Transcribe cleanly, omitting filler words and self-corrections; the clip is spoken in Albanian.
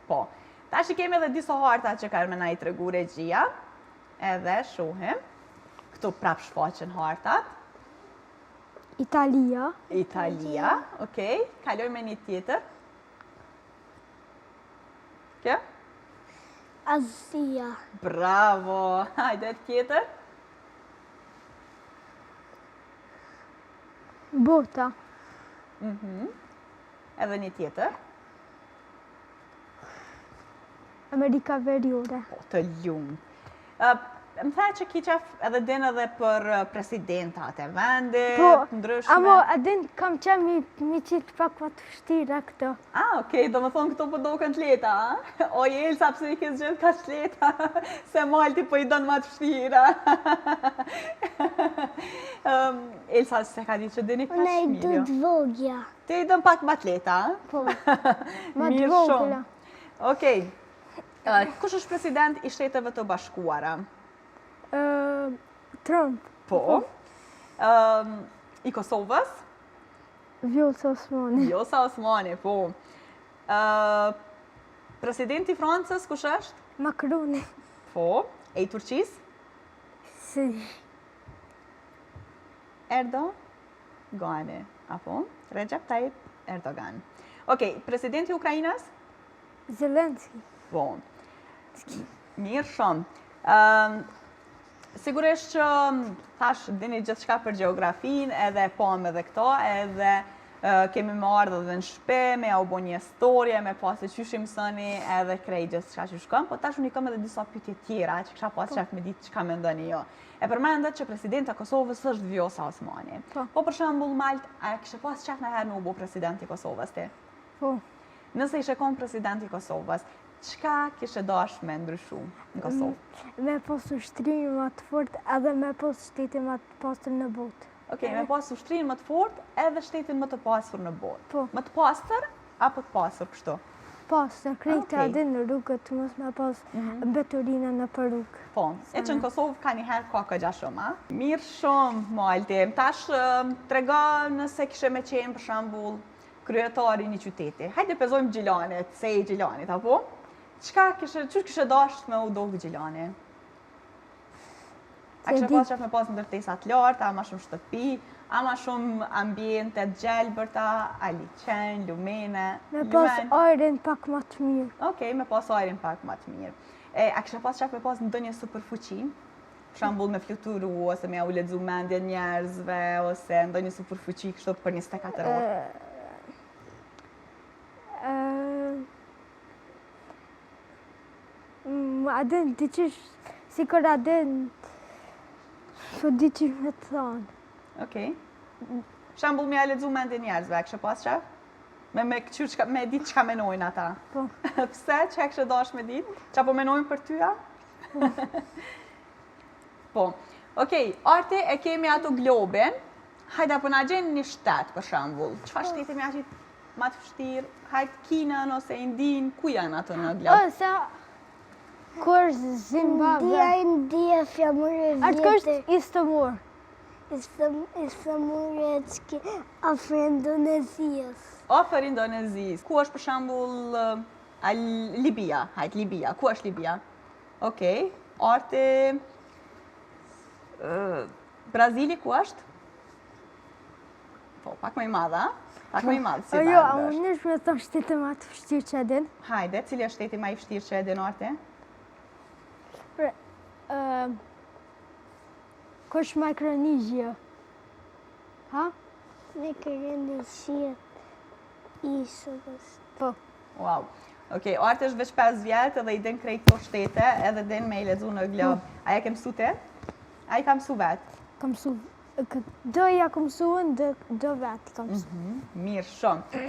Po. Tash i kemi edhe disa harta që ka me na i tregu regjia. Edhe shohim. Këtu prap shfaqen hartat. Italia. Italia, okej. Kaloj me një tjetër. Kjo? Azia. Bravo! Hajde tjetër. Bota. Edhe një tjetër. Amerika Veriore. Po, të ljumë. Më tha që ki qef edhe din edhe për presidentat e vendit, ndryshme. Amo, adin kam qenë mi qitë pak më të vështira këto. Okej, do më thonë këto po doken të leta, a? O, Elsa, pse i kisë gjithë ka të leta, se Malti po i donë më të vështira. Elsa, se ka di që dini ka shmirë. Unë i du të vogja. Ti i donë pak më të leta, a? Po, më të vogla. Okej, kush është president i Shteteve të Bashkuara? Trump. Po. I Kosovës? Vjosa Osmani. Vjosa Osmani, po. Presidenti i Francës, kush është? Macroni. Po. E i Turqisë? Si. Erdogan. Apo? Recep Tayyip Erdogan. Okej, presidenti i Ukrainës? Zelenski. Po. Mirë shumë. Sigurisht që thash dini gjithçka për gjeografin, edhe pam edhe këto, edhe kemi më ardhë edhe në shpe, me ja u bo një storje, me pasi qysh i mësoni edhe krej gjithçka që shkëm, po tash unë i kam edhe disa pyetje tjera që kisha pas qef me ditë çka mendoni jo. E përmendet që presidenti i Kosovës është Vjosa Osmani. Po për shembull Malt, a kishe pas qef ndonjëherë me u bo presidenti i Kosovës ti? Po. Nëse ishe kon presidenti i Kosovës, çka kishe dash me ndryshu në Kosovë? Me pas ushtrinë më të fort edhe me pas shtetin më të pastër në botë. Okej, me pas ushtrinë më të fort edhe shtetin më të pastër në botë. Po. Më të pastër apo të pastër kështu? Pastër, krejtë adhe në rrugët mos me pas mbeturina në për rrugë. Po, e që në Kosovë ka njëherë ka këgja shumë, a? Mirë shumë, Malti. Tash trega nëse kishe me qenë për shembull kryetari një qyteti. Hajde pezojmë Gjilanit, se i Gjilanit, apo? Qysh kishe dasht me u dogë Gjilani? A kishe pas qef me pas ndërtesat larta, a ma shumë shtëpi, a ma shumë ambjente gjelbërta, a liqen, lumene? Me pas ajrin pak më të mirë. Okej, me pas ajrin pak më të mirë. A kishe pas qef me pas ndonjë superfuqi? Për shembull me fluturu, ose me ja u lexu mendjen njerëzve, ose ndonjë superfuqi kështu për 24 orë? Adin, diqysh, si kër adin, së diqysh me të thonë. Okej. Shambull me ja lexu mendjen njerëzve, kishe pas qef? Me ditë çka menojnë ata? Po. Pse? Çka kishe dash me ditë? Qa po menojnë për tyja? Po. Okej, Arti e kemi ato globin. Hajde, po na gjenë një shtet, për shambull. Çfarë shteti me aqit ma të vështirë? Hajde Kinën ose Indin, ku janë ato në glob? Kur Zimbabwe. India, fjamurë vjetë. Atë kështë Istanbul. Istanbul e që afër Indonezijës. Afër Indonezijës. Ku është për shembull Libia? Hajt Libia. Ku është Libia? Okej. Arti Brazili ku është? Po, pak më i madh, a? Pak më i madh si Jo, a unë nësh me thonë shteti ma të vështirë që edin. Hajde, cili është shteti ma i vështirë që edin, Arti? Kush Micronezia? Ha? Micronezia Isës. Po. Wow. Okej, Arti është veç 5 vjetë edhe i din krejt këto shtete edhe din me i lexu në glob. A ja ke mësu ti? A i ka mësu vetë? Ka mësu. Do ja ka mësuën, do vetë ka mësu. Mirë shumë.